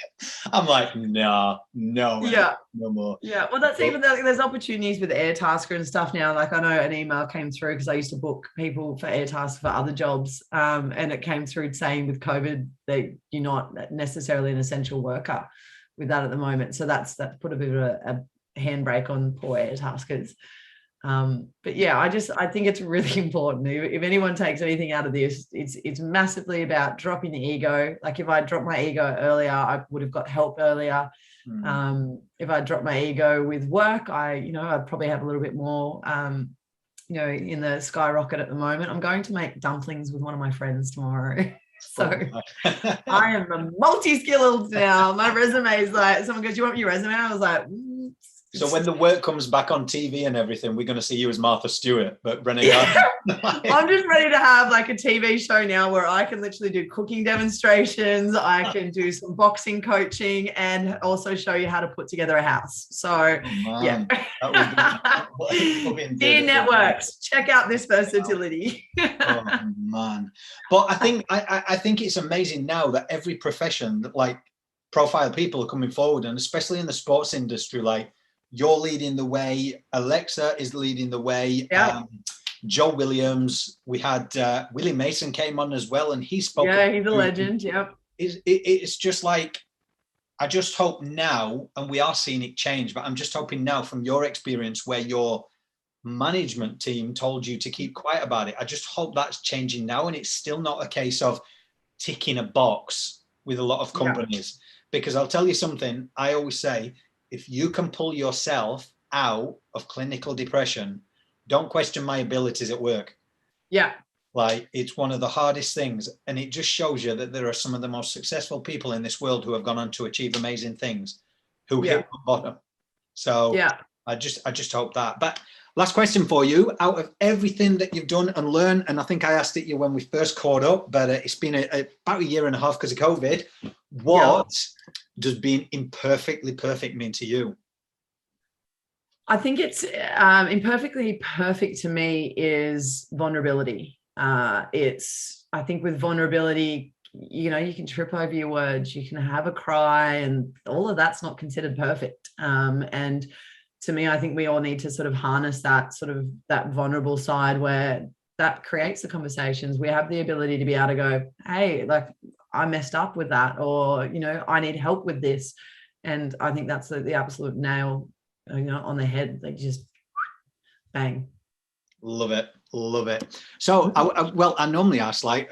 I'm like, no more. Yeah, well, that's even there's opportunities with Airtasker and stuff now. Like, I know an email came through, because I used to book people for Airtasker for other jobs, and it came through saying with COVID that you're not necessarily an essential worker with that at the moment. So that's put a bit of a handbrake on poor Airtaskers. But yeah, I think it's really important. If anyone takes anything out of this, it's massively about dropping the ego. Like, if I dropped my ego earlier, I would have got help earlier. If I dropped my ego with work, I'd probably have a little bit more, in the skyrocket at the moment. I'm going to make dumplings with one of my friends tomorrow. So I am a multi-skilled now. My resume is like, someone goes, "You want your resume?" I was like, So when the work comes back on TV and everything, we're going to see you as Martha Stewart, but Renee Gartner. I'm just ready to have like a TV show now where I can literally do cooking demonstrations. I can do some boxing coaching and also show you how to put together a house. So yeah. Dear networks, check out this versatility. Oh man. But I think it's amazing now that every profession that like profile people are coming forward, and especially in the sports industry, like you're leading the way, Alexa is leading the way. Yeah. Joe Williams, we had Willie Mason came on as well, and he spoke. Yeah, he's a legend. Yep. It's just like, I just hope now, and we are seeing it change, but I'm just hoping now from your experience where your management team told you to keep quiet about it, I just hope that's changing now, and it's still not a case of ticking a box with a lot of companies. Because I'll tell you something, I always say, if you can pull yourself out of clinical depression, don't question my abilities at work. Yeah. Like, it's one of the hardest things. And it just shows you that there are some of the most successful people in this world who have gone on to achieve amazing things, who hit the bottom. So I just hope that. But last question for you, out of everything that you've done and learned, and I think I asked it you when we first caught up, but it's been about a year and a half because of COVID. What does being imperfectly perfect mean to you? I think it's imperfectly perfect to me is vulnerability. I think with vulnerability, you know, you can trip over your words, you can have a cry, and all of that's not considered perfect. And to me, I think we all need to sort of harness that vulnerable side where that creates the conversations. We have the ability to be able to go, hey, like, I messed up with that, or, you know, I need help with this. And I think that's the absolute nail, you know, on the head. Like, just bang. Love it. Love it. So, I normally ask, like,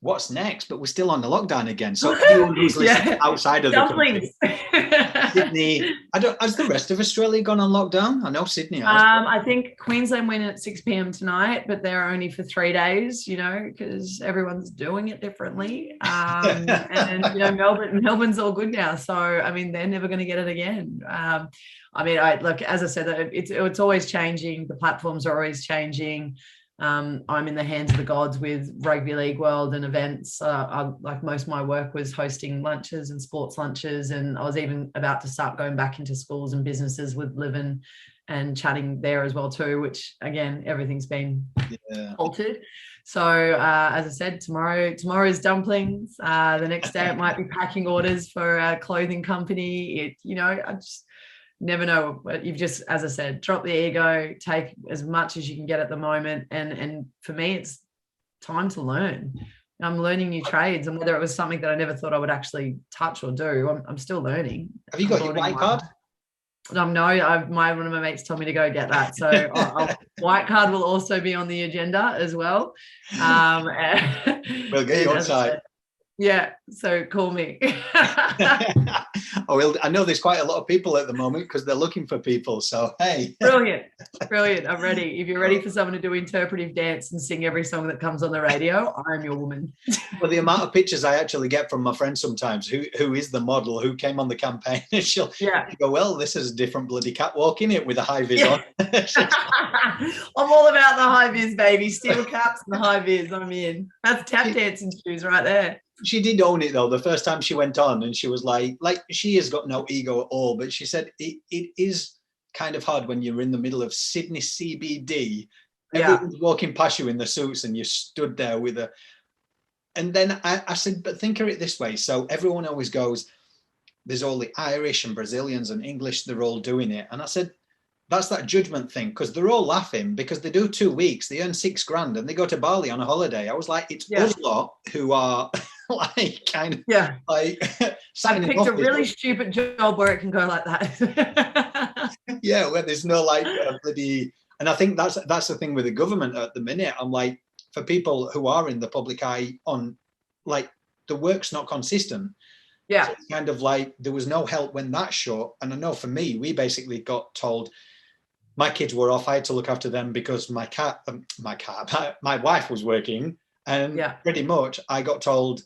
what's next? But we're still on the lockdown again. So anyone who's listening outside of Dumplings. The country, Sydney, has the rest of Australia gone on lockdown? I know Sydney has. I think Queensland went at 6 p.m. tonight, but they're only for 3 days, you know, because everyone's doing it differently. And you know, Melbourne's all good now. So, I mean, they're never going to get it again. I mean, look, as I said, it's always changing. The platforms are always changing. I'm in the hands of the gods with Rugby League World and events. Like, most of my work was hosting lunches and sports lunches, and I was even about to start going back into schools and businesses with Livin and chatting there as well too, which again, everything's been altered. So as I said, tomorrow is Dumplings. The next day it might be packing orders for a clothing company. You know, I just never know. But you've just, as I said, drop the ego, take as much as you can get at the moment. And for me, it's time to learn. I'm learning new trades, and whether it was something that I never thought I would actually touch or do, I'm still learning. Have you got your white card? No, one of my mates told me to go get that. So white card will also be on the agenda as well. We'll get you on site. Yeah, so call me. I know there's quite a lot of people at the moment because they're looking for people. So, hey. Brilliant. I'm ready. If you're ready for someone to do interpretive dance and sing every song that comes on the radio, I'm your woman. Well, the amount of pictures I actually get from my friends sometimes, who is the model, who came on the campaign, and she'll go, well, this is a different bloody catwalk, in it, with a high vis on. I'm all about the high vis, baby. Steel caps and the high vis. I'm in. That's tap dancing shoes right there. She did own it though. The first time she went on, and she was like she has got no ego at all, but she said it is kind of hard when you're in the middle of Sydney CBD. Everyone's walking past you in the suits, and you stood there with a. And then I said, but think of it this way. So everyone always goes, there's all the Irish and Brazilians and English, they're all doing it. And I said, that's that judgment thing, because they're all laughing because they do 2 weeks, they earn $6,000 and they go to Bali on a holiday. I was like, it's us lot who are like kind of like signing I picked a really stupid job where it can go like that. Where there's no like bloody, and I think that's the thing with the government at the minute. I'm like, for people who are in the public eye, on like, the work's not consistent. So it's kind of like there was no help when that shut. And I know for me, we basically got told, my kids were off, I had to look after them because my wife was working, and pretty much I got told,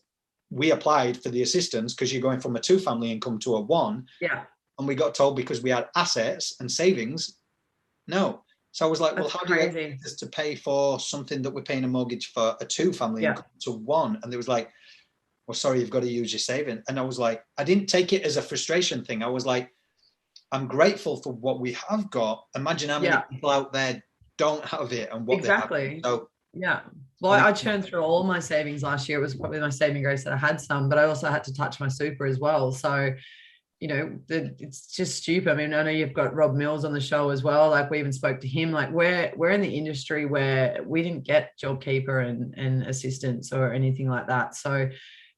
we applied for the assistance because you're going from a 2 family income to a 1. And we got told because we had assets and savings, no. So I was like, well, how do you expect us to pay for something that we're paying a mortgage for a 2-family income to 1? And they was like, well, sorry, you've got to use your saving. And I was like, I didn't take it as a frustration thing. I was like, I'm grateful for what we have got. Imagine how many people out there don't have it and what they have. So, well, I churned through all my savings last year. It was probably my saving grace that I had some, but I also had to touch my super as well. So, you know, it's just stupid. I mean, I know you've got Rob Mills on the show as well. Like, we even spoke to him. Like, we're in the industry where we didn't get JobKeeper and assistance or anything like that. So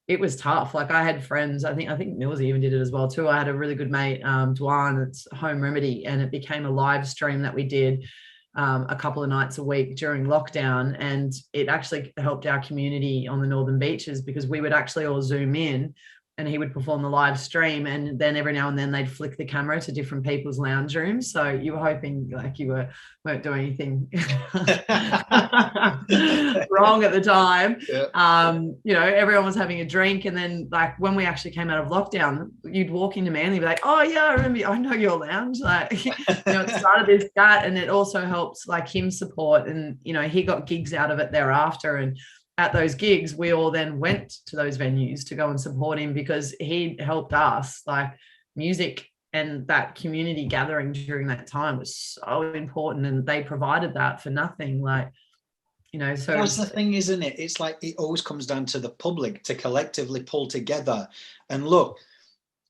it was tough. Like, I had friends, I think Mills even did it as well too. I had a really good mate, Dwan, it's Home Remedy, and it became a live stream that we did a couple of nights a week during lockdown. And it actually helped our community on the Northern Beaches, because we would actually all Zoom in and he would perform the live stream, and then every now and then they'd flick the camera to different people's lounge rooms. So you were hoping like you weren't doing anything wrong at the time. You know, everyone was having a drink, and then like when we actually came out of lockdown, you'd walk into Manly and be like, oh yeah, I know your lounge. Like, you know, it started this chat, and it also helps like him support, and you know, he got gigs out of it thereafter. And at those gigs, we all then went to those venues to go and support him, because he helped us. Like, music and that community gathering during that time was so important, and they provided that for nothing. Like, you know, so that's the thing, isn't it? It's like it always comes down to the public to collectively pull together. And look,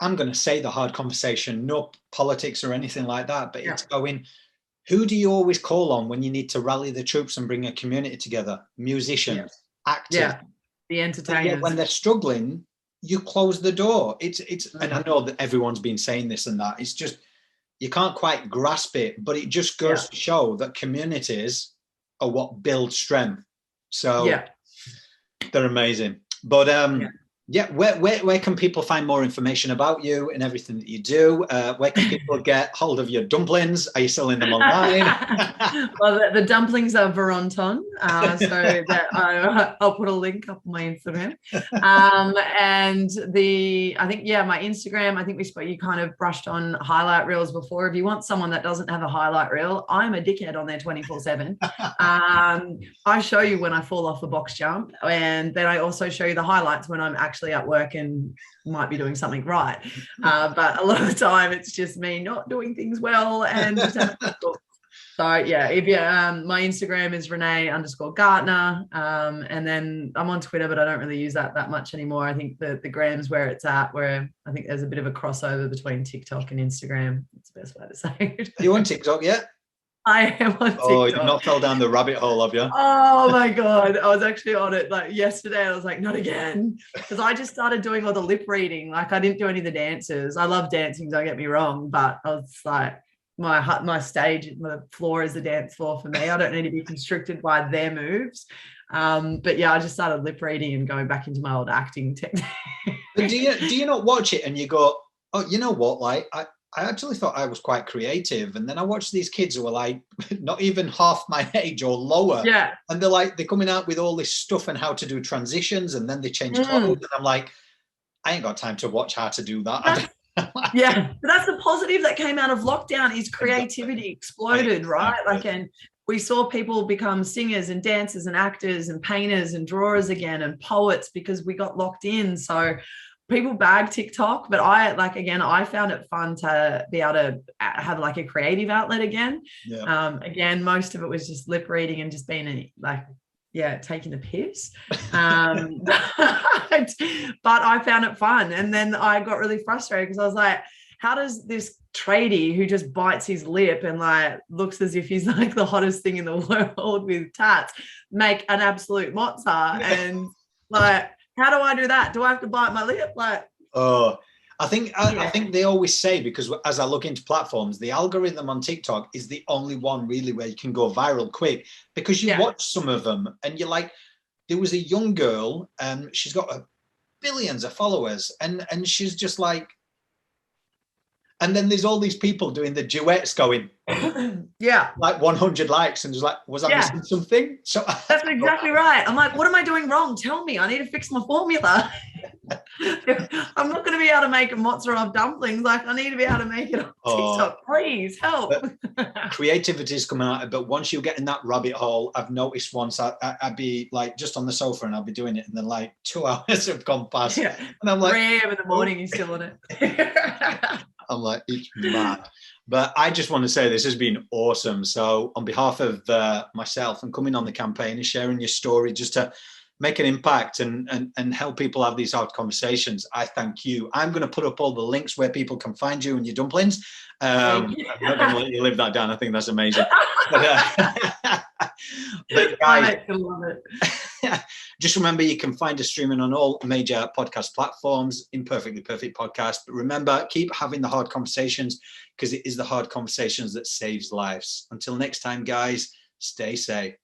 I'm going to say the hard conversation, no politics or anything like that, but it's going, who do you always call on when you need to rally the troops and bring a community together? Musicians. Active, the entertainers. When they're struggling, you close the door. It's and I know that everyone's been saying this and that. It's just you can't quite grasp it, but it just goes to show that communities are what build strength. So they're amazing. But where can people find more information about you and everything that you do? Where can people get hold of your dumplings? Are you selling them online? Well, the dumplings are Veronton, so that I'll put a link up on my Instagram. And my Instagram, I think you kind of brushed on highlight reels before. If you want someone that doesn't have a highlight reel, I'm a dickhead on there 24/7. I show you when I fall off a box jump, and then I also show you the highlights when I'm actually at work and might be doing something right, but a lot of the time it's just me not doing things well. And so if you my Instagram is Renee_Gartner, and then I'm on Twitter, but I don't really use that much anymore. I think the gram's where it's at, where I think there's a bit of a crossover between TikTok and Instagram. It's the best way to say it. Are you on TikTok yet? I am on TikTok. Oh, you've not fell down the rabbit hole, have you? Oh my God. I was actually on it like yesterday. I was like, not again. Because I just started doing all the lip reading. Like, I didn't do any of the dances. I love dancing, don't get me wrong, but I was like, my stage, the floor is the dance floor for me. I don't need to be constricted by their moves. But yeah, I just started lip reading and going back into my old acting technique. But do you not watch it and you go, oh, you know what? Like, I actually thought I was quite creative. And then I watched these kids who were like not even half my age or lower. Yeah. And they're coming out with all this stuff and how to do transitions, and then they change clothes. And I'm like, I ain't got time to watch how to do that. Yeah. But that's the positive that came out of lockdown, is creativity exploded, right? Like, and we saw people become singers and dancers and actors and painters and drawers again, and poets, because we got locked in. So people bag TikTok, but I found it fun to be able to have like a creative outlet again. Yeah. Again, most of it was just lip reading and just being taking the piss. But I found it fun. And then I got really frustrated because I was like, how does this tradie who just bites his lip and like looks as if he's like the hottest thing in the world with tats make an absolute mozza? And like, how do I do that? Do I have to bite my lip? Like, I think they always say, because as I look into platforms, the algorithm on TikTok is the only one really where you can go viral quick, because you watch some of them and you're like, there was a young girl and she's got billions of followers, and she's just like, and then there's all these people doing the duets going, like 100 likes, and just like, was I missing something? So that's exactly right. I'm like, what am I doing wrong? Tell me, I need to fix my formula. I'm not going to be able to make a mozzarella dumplings. Like, I need to be able to make it on TikTok. Please help. Creativity is coming out, but once you get in that rabbit hole, I've noticed once I'd be like just on the sofa and I'll be doing it, and then like 2 hours have gone past, and I'm like 3 a.m. in the morning, you're still on it. I'm like, it's mad. But I just want to say this has been awesome. So on behalf of myself and coming on the campaign and sharing your story just to make an impact and help people have these hard conversations, I thank you. I'm going to put up all the links where people can find you and your dumplings. I'm not going to let you live that down. I think that's amazing. But guys, I love it. just remember, you can find us streaming on all major podcast platforms, Imperfectly Perfect Podcast. But remember, keep having the hard conversations, because it is the hard conversations that saves lives. Until next time, guys, stay safe.